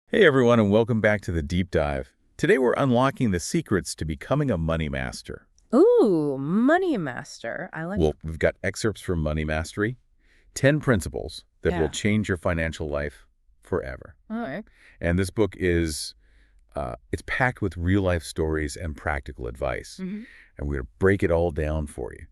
Hey everyone, and welcome back to the Deep Dive. Today we're unlocking the secrets to becoming a money master. Ooh, Money Master. I like Well, we've got excerpts from Money Mastery, 10 principles that will Yeah. change your financial life forever. All right. And this book is, it's packed with real-life stories and practical advice. hmm And we're going to break it all down for you.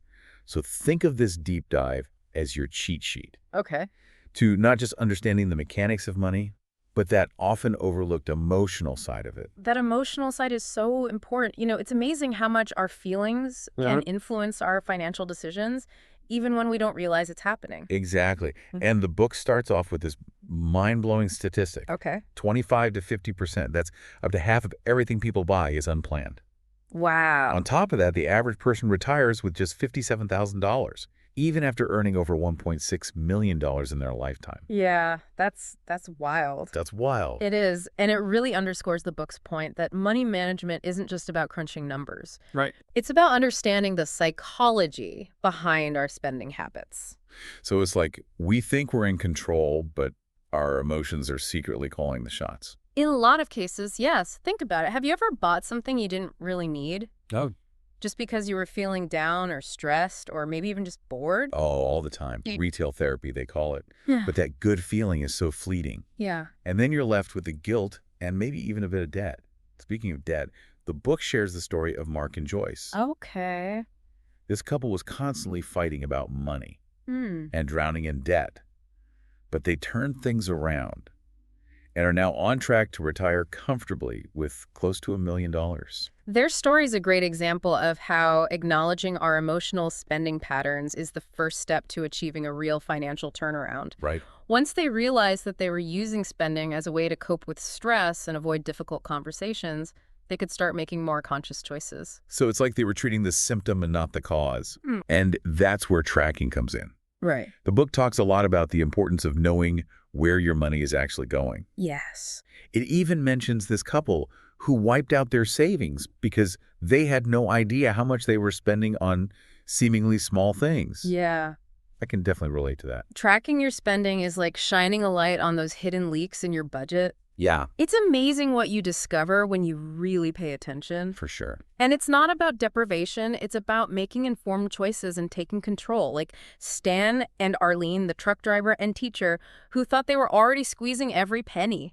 So think of this deep dive as your cheat sheet Okay. to not just understanding the mechanics of money, but that often overlooked emotional side of it. That emotional side is so important. It's amazing how much our feelings can influence our financial decisions, even when we don't realize it's happening. Exactly. Mhm. And the book starts off with this mind-blowing statistic. Okay. 25 to 50%. That's up to half of everything people buy is unplanned. On Wow. top of that, the average person retires with just $57,000, even after earning over $1.6 million in their lifetime. Yeah, that's wild. That's wild. It is, and it really underscores the book's point that money management isn't just about crunching numbers. Right. It's about understanding the psychology behind our spending habits. So it's like we think we're in control, but our emotions are secretly calling the shots. In a lot of cases, yes. Think about it. Have you ever bought something you didn't really need Oh, just because you were feeling down or stressed or maybe even just bored? oh, all the time. Mm. Retail therapy, they call it. Yeah. But that good feeling is so fleeting. Yeah. And then you're left with the guilt and maybe even a bit of debt. Speaking of debt, the book shares the story of Mark and Joyce. Okay. This couple was constantly fighting about money Hmm. and drowning in debt, but they turned things around and are now on track to retire comfortably with close to $1 million. Their story is a great example of how acknowledging our emotional spending patterns is the first step to achieving a real financial turnaround. Right. Once they realized that they were using spending as a way to cope with stress and avoid difficult conversations, they could start making more conscious choices. So it's like they were treating the symptom and not the cause. Hmm. And that's where tracking comes in. Right. The book talks a lot about the importance of knowing where your money is actually going. Yes. It even mentions this couple who wiped out their savings because they had no idea how much they were spending on seemingly small things. Yeah. I can definitely relate to that. Tracking your spending is like shining a light on those hidden leaks in your budget. Yeah, It's amazing what you discover when you really pay attention. for sure. And it's not about deprivation, it's about making informed choices and taking control. Like Stan and Arlene, the truck driver and teacher, who thought they were already squeezing every penny.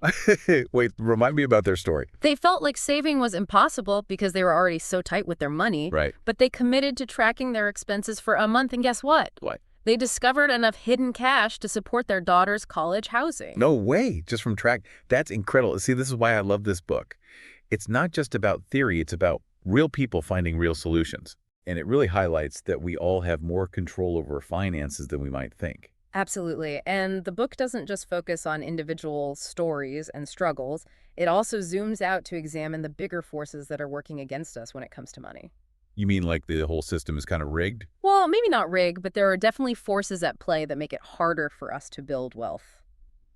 Wait, remind me about their story. They felt like saving was impossible because they were already so tight with their money, Right. but they committed to tracking their expenses for a month, and guess what? What? They discovered enough hidden cash to support their daughter's college housing. No way, just from track. That's incredible. See, this is why I love this book. It's not just about theory, it's about real people finding real solutions. And it really highlights that we all have more control over finances than we might think. Absolutely. And the book doesn't just focus on individual stories and struggles. It also zooms out to examine the bigger forces that are working against us when it comes to money. You mean like the whole system is kind of rigged? Well, maybe not rigged, but there are definitely forces at play that make it harder for us to build wealth.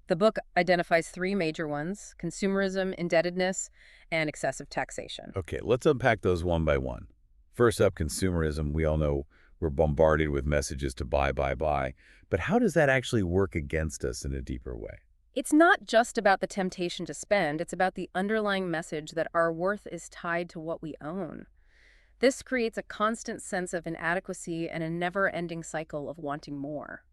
The book identifies three major ones: consumerism, indebtedness, and excessive taxation. Okay, let's unpack those one by one. First up, consumerism. We all know we're bombarded with messages to buy, buy, buy. But how does that actually work against us in a deeper way? It's not just about the temptation to spend, it's about the underlying message that our worth is tied to what we own. This creates a constant sense of inadequacy and a never-ending cycle of wanting more.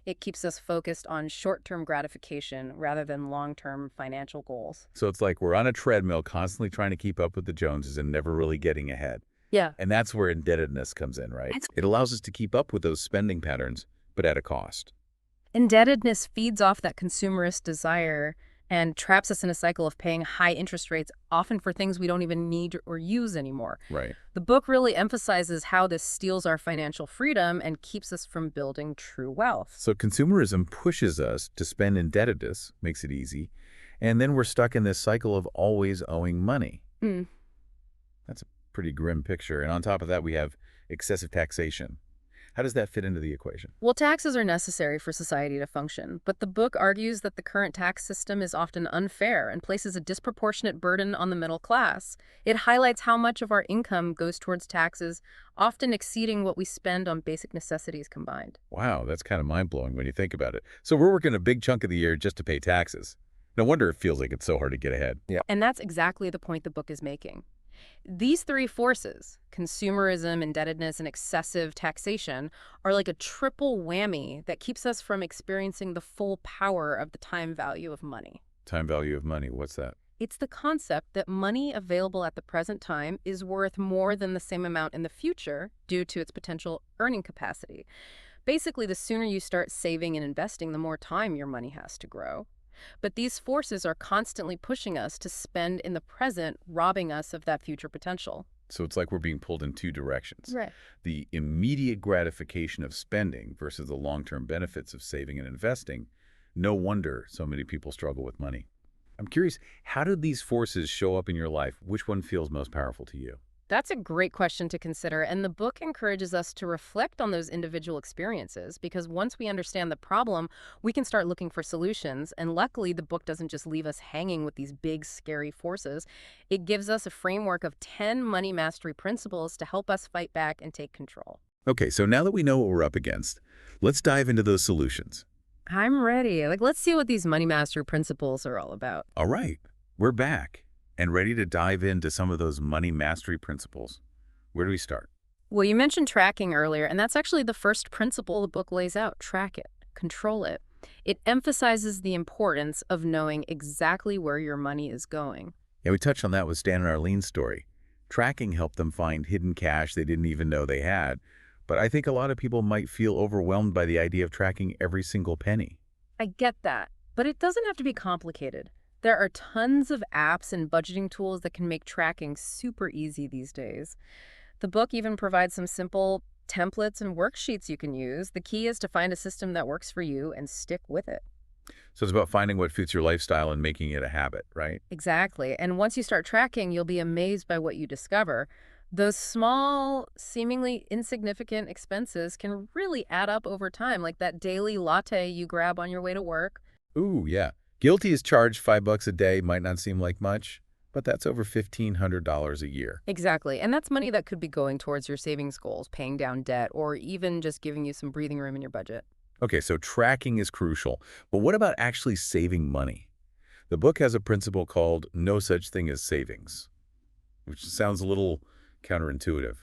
It keeps us focused on short-term gratification rather than long-term financial goals. So it's like we're on a treadmill constantly trying to keep up with the Joneses and never really getting ahead. Yeah. And that's where indebtedness comes in, right? That's- It allows us to keep up with those spending patterns, but at a cost. Indebtedness feeds off that consumerist desire and traps us in a cycle of paying high interest rates, often for things we don't even need or use anymore. Right. The book really emphasizes how this steals our financial freedom and keeps us from building true wealth. So consumerism pushes us to spend indebtedness, makes it easy, and then we're stuck in this cycle of always owing money. Mm. That's a pretty grim picture. And on top of that, we have excessive taxation. How does that fit into the equation? Well, taxes are necessary for society to function, but the book argues that the current tax system is often unfair and places a disproportionate burden on the middle class. It highlights how much of our income goes towards taxes, often exceeding what we spend on basic necessities combined. Wow, that's kind of mind-blowing when you think about it. So we're working a big chunk of the year just to pay taxes. No wonder it feels like it's so hard to get ahead. Yeah. And that's exactly the point the book is making. These three forces, consumerism, indebtedness, and excessive taxation, are like a triple whammy that keeps us from experiencing the full power of the time value of money. Time value of money. What's that? It's the concept that money available at the present time is worth more than the same amount in the future due to its potential earning capacity. Basically, the sooner you start saving and investing, the more time your money has to grow. But these forces are constantly pushing us to spend in the present, robbing us of that future potential. So it's like we're being pulled in two directions. Right. The immediate gratification of spending versus the long-term benefits of saving and investing. No wonder so many people struggle with money. I'm curious, how do these forces show up in your life? Which one feels most powerful to you? That's a great question to consider, and the book encourages us to reflect on those individual experiences because once we understand the problem, we can start looking for solutions. And luckily, the book doesn't just leave us hanging with these big, scary forces. It gives us a framework of 10 money mastery principles to help us fight back and take control. Okay, so now that we know what we're up against, let's dive into those solutions. I'm ready. Let's see what these money mastery principles are all about. All right, we're back and ready to dive into some of those money mastery principles. Where do we start? Well, you mentioned tracking earlier, and that's actually the first principle the book lays out. Track it, control it. It emphasizes the importance of knowing exactly where your money is going. Yeah, we touched on that with Stan and Arlene's story. Tracking helped them find hidden cash they didn't even know they had. But I think a lot of people might feel overwhelmed by the idea of tracking every single penny. I get that, but it doesn't have to be complicated. There are tons of apps and budgeting tools that can make tracking super easy these days. The book even provides some simple templates and worksheets you can use. The key is to find a system that works for you and stick with it. So it's about finding what fits your lifestyle and making it a habit, right? Exactly. And once you start tracking, you'll be amazed by what you discover. Those small, seemingly insignificant expenses can really add up over time, like that daily latte you grab on your way to work. Ooh, yeah. Guilty is charged $5 a day, might not seem like much, but that's over $1,500 a year. Exactly. And that's money that could be going towards your savings goals, paying down debt, or even just giving you some breathing room in your budget. Okay, so tracking is crucial, but what about actually saving money? The book has a principle called no such thing as savings, which sounds a little counterintuitive.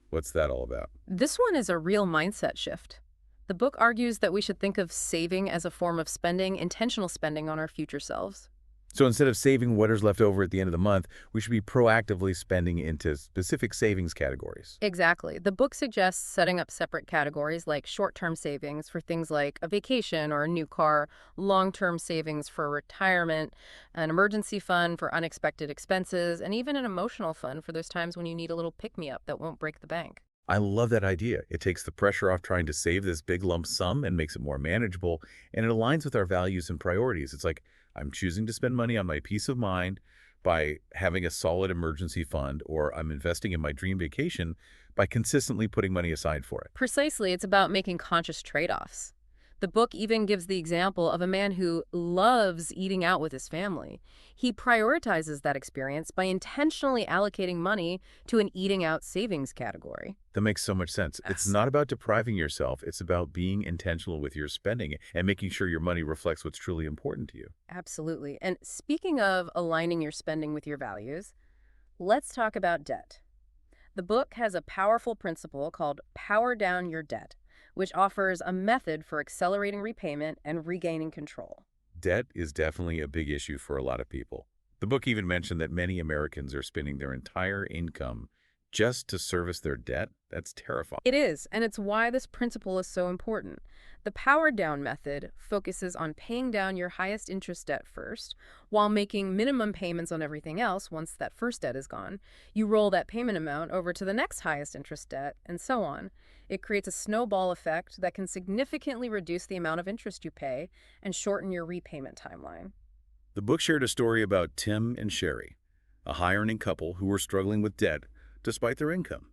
What's that all about? This one is a real mindset shift. The book argues that we should think of saving as a form of spending, intentional spending on our future selves. So instead of saving whatever's left over at the end of the month, we should be proactively spending into specific savings categories. Exactly. The book suggests setting up separate categories like short-term savings for things like a vacation or a new car, long-term savings for retirement, an emergency fund for unexpected expenses, and even an emotional fund for those times when you need a little pick-me-up that won't break the bank. I love that idea. It takes the pressure off trying to save this big lump sum and makes it more manageable, and it aligns with our values and priorities. It's like I'm choosing to spend money on my peace of mind by having a solid emergency fund, or I'm investing in my dream vacation by consistently putting money aside for it. Precisely, it's about making conscious trade-offs. The book even gives the example of a man who loves eating out with his family. He prioritizes that experience by intentionally allocating money to an eating out savings category. That makes so much sense. It's Yes. not about depriving yourself. It's about being intentional with your spending and making sure your money reflects what's truly important to you. Absolutely. And speaking of aligning your spending with your values, let's talk about debt. The book has a powerful principle called Power Down Your Debt, which offers a method for accelerating repayment and regaining control. Debt is definitely a big issue for a lot of people. The book even mentioned that many Americans are spending their entire income just to service their debt. That's terrifying. It is, and it's why this principle is so important. The Power Down method focuses on paying down your highest interest debt first, while making minimum payments on everything else once that first debt is gone. You roll that payment amount over to the next highest interest debt, and so on. It creates a snowball effect that can significantly reduce the amount of interest you pay and shorten your repayment timeline. The book shared a story about Tim and Sherry, a high-earning couple who were struggling with debt despite their income.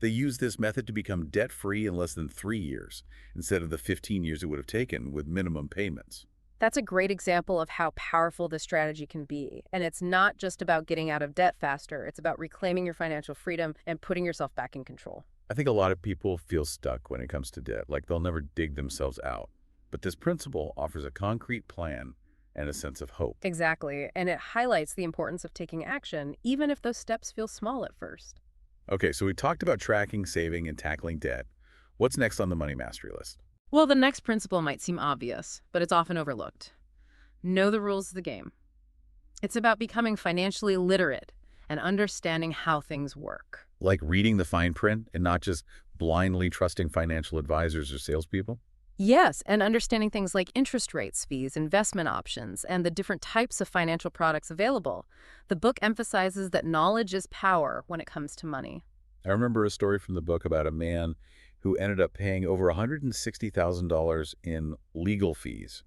They used this method to become debt-free in less than 3 years, instead of the 15 years it would have taken with minimum payments. That's a great example of how powerful this strategy can be. And it's not just about getting out of debt faster. It's about reclaiming your financial freedom and putting yourself back in control. I think a lot of people feel stuck when it comes to debt, like they'll never dig themselves out. But this principle offers a concrete plan and a sense of hope. Exactly, and it highlights the importance of taking action, even if those steps feel small at first. Okay, so we talked about tracking, saving, and tackling debt. What's next on the money mastery list? Well, the next principle might seem obvious, but it's often overlooked. Know the rules of the game. It's about becoming financially literate and understanding how things work. Like reading the fine print and not just blindly trusting financial advisors or salespeople? Yes, and understanding things like interest rates, fees, investment options, and the different types of financial products available. The book emphasizes that knowledge is power when it comes to money. I remember a story from the book about a man who ended up paying over $160,000 in legal fees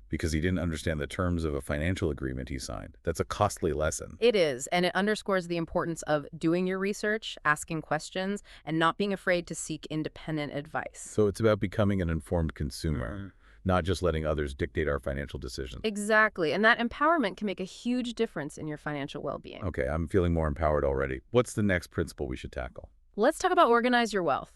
because he didn't understand the terms of a financial agreement he signed. That's a costly lesson. It is, and it underscores the importance of doing your research, asking questions, and not being afraid to seek independent advice. So it's about becoming an informed consumer, Mhm. not just letting others dictate our financial decisions. Exactly, and that empowerment can make a huge difference in your financial well-being. Okay, I'm feeling more empowered already. What's the next principle we should tackle? Let's talk about organize your wealth.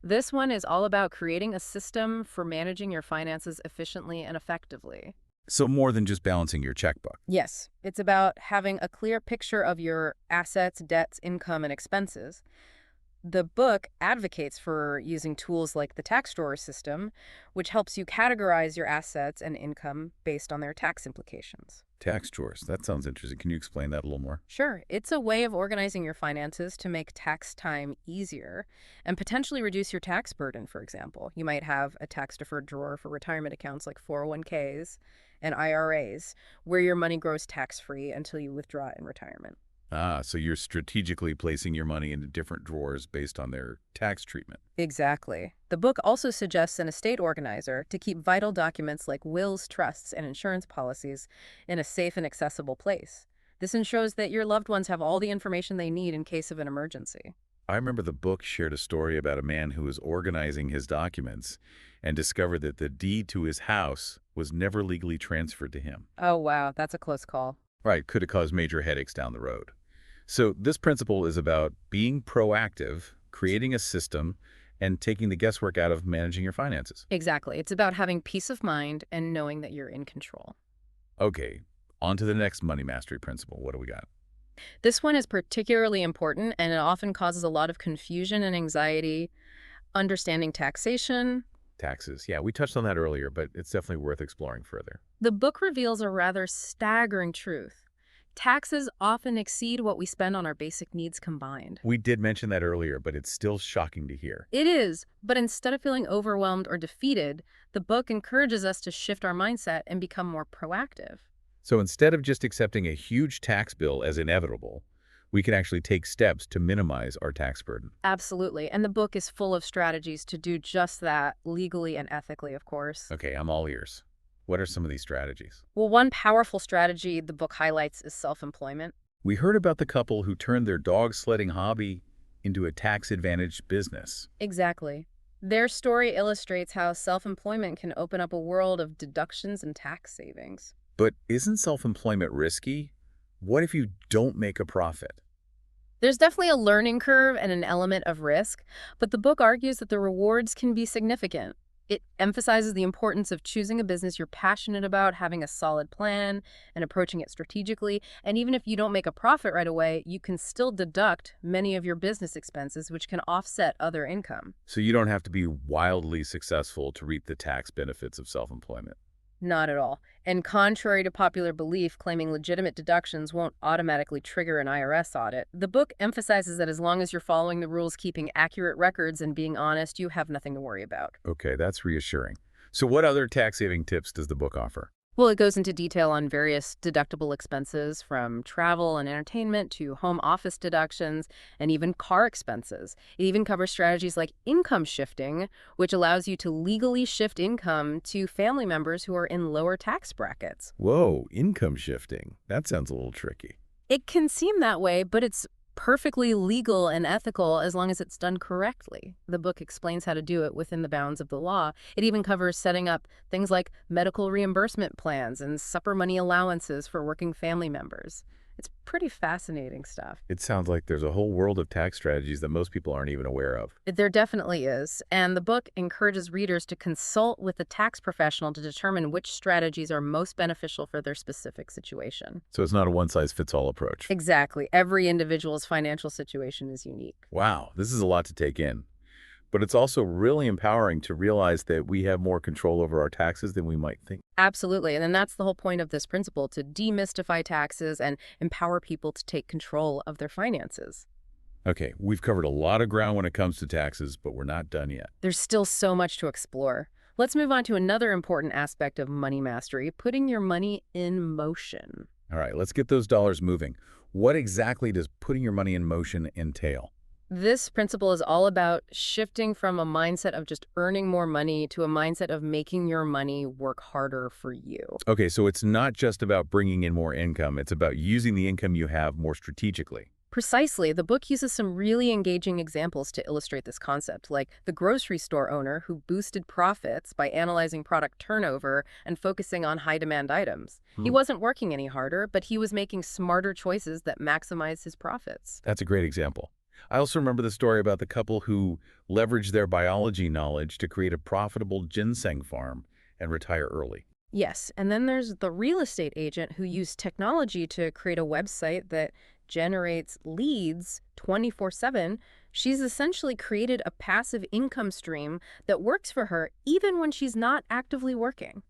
This one is all about creating a system for managing your finances efficiently and effectively. So more than just balancing your checkbook. Yes, it's about having a clear picture of your assets, debts, income, and expenses. The book advocates for using tools like the tax drawer system, which helps you categorize your assets and income based on their tax implications. Tax drawers. That sounds interesting. Can you explain that a little more? Sure, it's a way of organizing your finances to make tax time easier and potentially reduce your tax burden, for example. You might have a tax-deferred drawer for retirement accounts like 401ks and IRAs, where your money grows tax-free until you withdraw it in retirement. Ah, so you're strategically placing your money into different drawers based on their tax treatment. Exactly. The book also suggests an estate organizer to keep vital documents like wills, trusts, and insurance policies in a safe and accessible place. This ensures that your loved ones have all the information they need in case of an emergency. I remember the book shared a story about a man who was organizing his documents and discovered that the deed to his house was never legally transferred to him. Oh, wow, that's a close call. Right, could have caused major headaches down the road. So this principle is about being proactive, creating a system, and taking the guesswork out of managing your finances. Exactly. It's about having peace of mind and knowing that you're in control. Okay, on to the next money mastery principle. What do we got? This one is particularly important and it often causes a lot of confusion and anxiety. Understanding taxation. Taxes. Yeah, we touched on that earlier, but it's definitely worth exploring further. The book reveals a rather staggering truth. Taxes often exceed what we spend on our basic needs combined. We did mention that earlier, but it's still shocking to hear. It is, but instead of feeling overwhelmed or defeated, the book encourages us to shift our mindset and become more proactive. So instead of just accepting a huge tax bill as inevitable, we can actually take steps to minimize our tax burden. Absolutely, and the book is full of strategies to do just that, legally and ethically, of course. Okay, I'm all ears. What are some of these strategies? Well, one powerful strategy the book highlights is self-employment. We heard about the couple who turned their dog sledding hobby into a tax-advantaged business. Exactly. Their story illustrates how self-employment can open up a world of deductions and tax savings. But isn't self-employment risky? What if you don't make a profit? There's definitely a learning curve and an element of risk, but the book argues that the rewards can be significant. It emphasizes the importance of choosing a business you're passionate about, having a solid plan, and approaching it strategically. And even if you don't make a profit right away, you can still deduct many of your business expenses, which can offset other income. So you don't have to be wildly successful to reap the tax benefits of self-employment. Not at all. And contrary to popular belief, claiming legitimate deductions won't automatically trigger an IRS audit, the book emphasizes that as long as you're following the rules, keeping accurate records, and being honest, you have nothing to worry about. Okay, that's reassuring. So what other tax-saving tips does the book offer? Well, it goes into detail on various deductible expenses, from travel and entertainment to home office deductions and even car expenses. It even covers strategies like income shifting, which allows you to legally shift income to family members who are in lower tax brackets. Whoa, income shifting. That sounds a little tricky. It can seem that way, but it's perfectly legal and ethical as long as it's done correctly. The book explains how to do it within the bounds of the law. It even covers setting up things like medical reimbursement plans and supper money allowances for working family members. It's pretty fascinating stuff. It sounds like there's a whole world of tax strategies that most people aren't even aware of. There definitely is. And the book encourages readers to consult with a tax professional to determine which strategies are most beneficial for their specific situation. So it's not a one-size-fits-all approach. Exactly. Every individual's financial situation is unique. Wow, this is a lot to take in. But it's also really empowering to realize that we have more control over our taxes than we might think. Absolutely. And then that's the whole point of this principle, to demystify taxes and empower people to take control of their finances. Okay, we've covered a lot of ground when it comes to taxes, but we're not done yet. There's still so much to explore. Let's move on to another important aspect of money mastery, putting your money in motion. All right, let's get those dollars moving. What exactly does putting your money in motion entail? This principle is all about shifting from a mindset of just earning more money to a mindset of making your money work harder for you. Okay, so it's not just about bringing in more income. It's about using the income you have more strategically. Precisely, the book uses some really engaging examples to illustrate this concept, like the grocery store owner who boosted profits by analyzing product turnover and focusing on high-demand items. He wasn't working any harder, but he was making smarter choices that maximize his profits. That's a great example. I also remember the story about the couple who leveraged their biology knowledge to create a profitable ginseng farm and retire early. Yes, and then there's the real estate agent who used technology to create a website that generates leads 24/7. She's essentially created a passive income stream that works for her even when she's not actively working.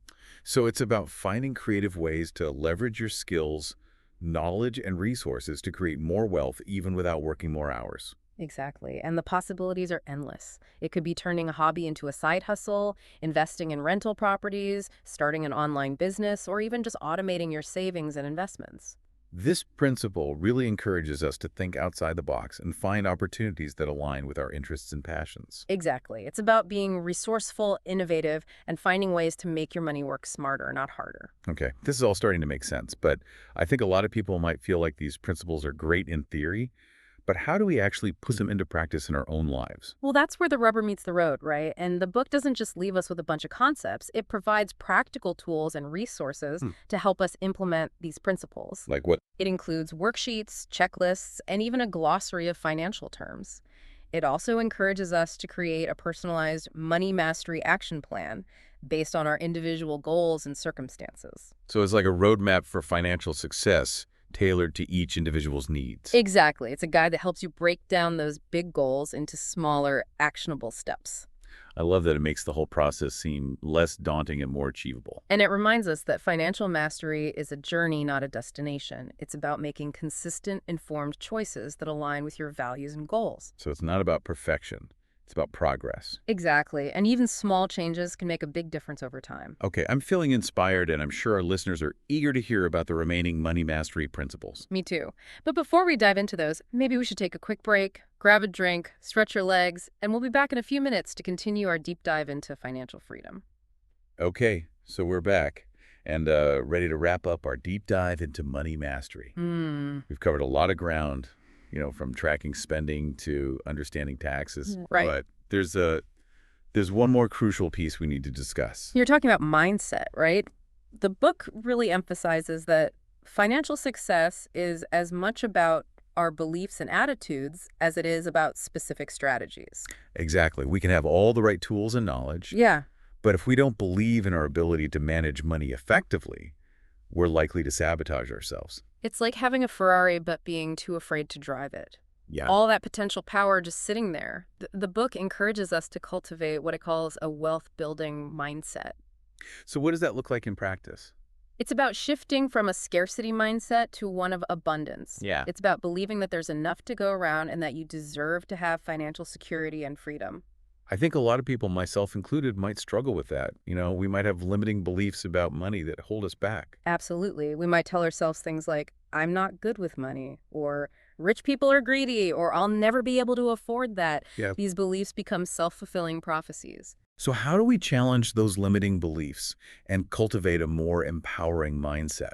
So it's about finding creative ways to leverage your skills, knowledge, and resources to create more wealth even without working more hours. Exactly. And the possibilities are endless. It could be turning a hobby into a side hustle, investing in rental properties, starting an online business, or even just automating your savings and investments. This principle really encourages us to think outside the box and find opportunities that align with our interests and passions. Exactly. It's about being resourceful, innovative, and finding ways to make your money work smarter, not harder. Okay, this is all starting to make sense, but I think a lot of people might feel like these principles are great in theory, but how do we actually put them into practice in our own lives? Well, that's where the rubber meets the road, right? And the book doesn't just leave us with a bunch of concepts. It provides practical tools and resources to help us implement these principles. Like what? It includes worksheets, checklists, and even a glossary of financial terms. It also encourages us to create a personalized money mastery action plan based on our individual goals and circumstances. So it's like a roadmap for financial success tailored to each individual's needs. Exactly. It's a guide that helps you break down those big goals into smaller, actionable steps. I love that it makes the whole process seem less daunting and more achievable. And it reminds us that financial mastery is a journey, not a destination. It's about making consistent, informed choices that align with your values and goals. So it's not about perfection. It's about progress. Exactly. And even small changes can make a big difference over time. Okay, I'm feeling inspired, and I'm sure our listeners are eager to hear about the remaining money mastery principles. Me too. But before we dive into those, maybe we should take a quick break, grab a drink, stretch your legs, and we'll be back in a few minutes to continue our deep dive into financial freedom. Okay, so we're back and ready to wrap up our deep dive into money mastery. We've covered a lot of ground, from tracking spending to understanding taxes. Right. But there's one more crucial piece we need to discuss. You're talking about mindset, right? The book really emphasizes that financial success is as much about our beliefs and attitudes as it is about specific strategies. Exactly. We can have all the right tools and knowledge, Yeah, but if we don't believe in our ability to manage money effectively, we're likely to sabotage ourselves. it's like having a Ferrari but being too afraid to drive it. Yeah. All that potential power just sitting there. The book encourages us to cultivate what it calls a wealth-building mindset. So what does that look like in practice? It's about shifting from a scarcity mindset to one of abundance. Yeah. It's about believing that there's enough to go around and that you deserve to have financial security and freedom. I think a lot of people, myself included, might struggle with that. We might have limiting beliefs about money that hold us back. Absolutely. We might tell ourselves things like, I'm not good with money, or rich people are greedy, or I'll never be able to afford that. Yeah. These beliefs become self-fulfilling prophecies. So how do we challenge those limiting beliefs and cultivate a more empowering mindset?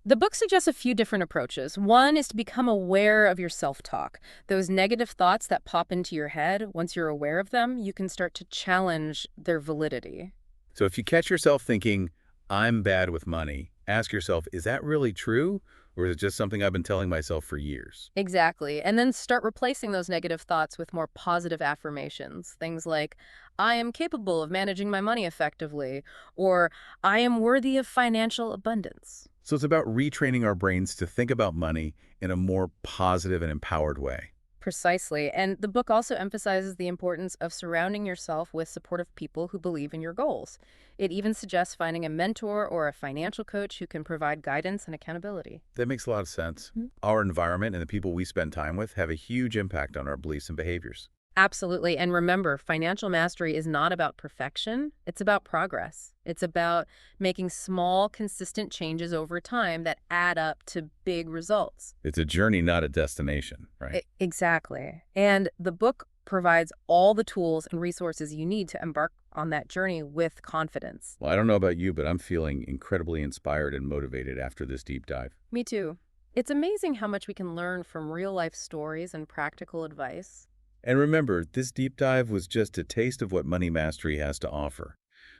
The book suggests a few different approaches. One is to become aware of your self-talk. Those negative thoughts that pop into your head, once you're aware of them, you can start to challenge their validity. So if you catch yourself thinking, I'm bad with money, ask yourself, is that really true? Or is it just something I've been telling myself for years? Exactly. And then start replacing those negative thoughts with more positive affirmations. Things like, I am capable of managing my money effectively, or I am worthy of financial abundance. So it's about retraining our brains to think about money in a more positive and empowered way. Precisely. And the book also emphasizes the importance of surrounding yourself with supportive people who believe in your goals. It even suggests finding a mentor or a financial coach who can provide guidance and accountability. That makes a lot of sense. Mhm. Our environment and the people we spend time with have a huge impact on our beliefs and behaviors. Absolutely. And remember, financial mastery is not about perfection. It's about progress. It's about making small, consistent changes over time that add up to big results. It's a journey, not a destination, right? Exactly. And the book provides all the tools and resources you need to embark on that journey with confidence. Well, I don't know about you, but I'm feeling incredibly inspired and motivated after this deep dive. Me too. It's amazing how much we can learn from real life stories and practical advice. And remember, this deep dive was just a taste of what Money Mastery has to offer.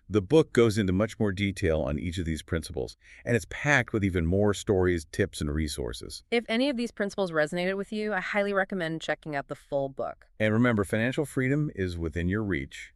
The book goes into much more detail on each of these principles, and it's packed with even more stories, tips, and resources. If any of these principles resonated with you, I highly recommend checking out the full book. And remember, financial freedom is within your reach.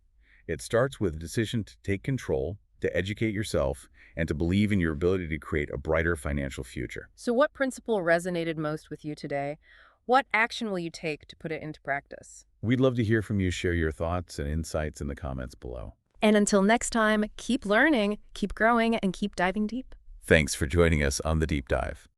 It starts with a decision to take control, to educate yourself, and to believe in your ability to create a brighter financial future. So, what principle resonated most with you today? What action will you take to put it into practice? We'd love to hear from you. Share your thoughts and insights in the comments below. And until next time, keep learning, keep growing, and keep diving deep. Thanks for joining us on the deep dive.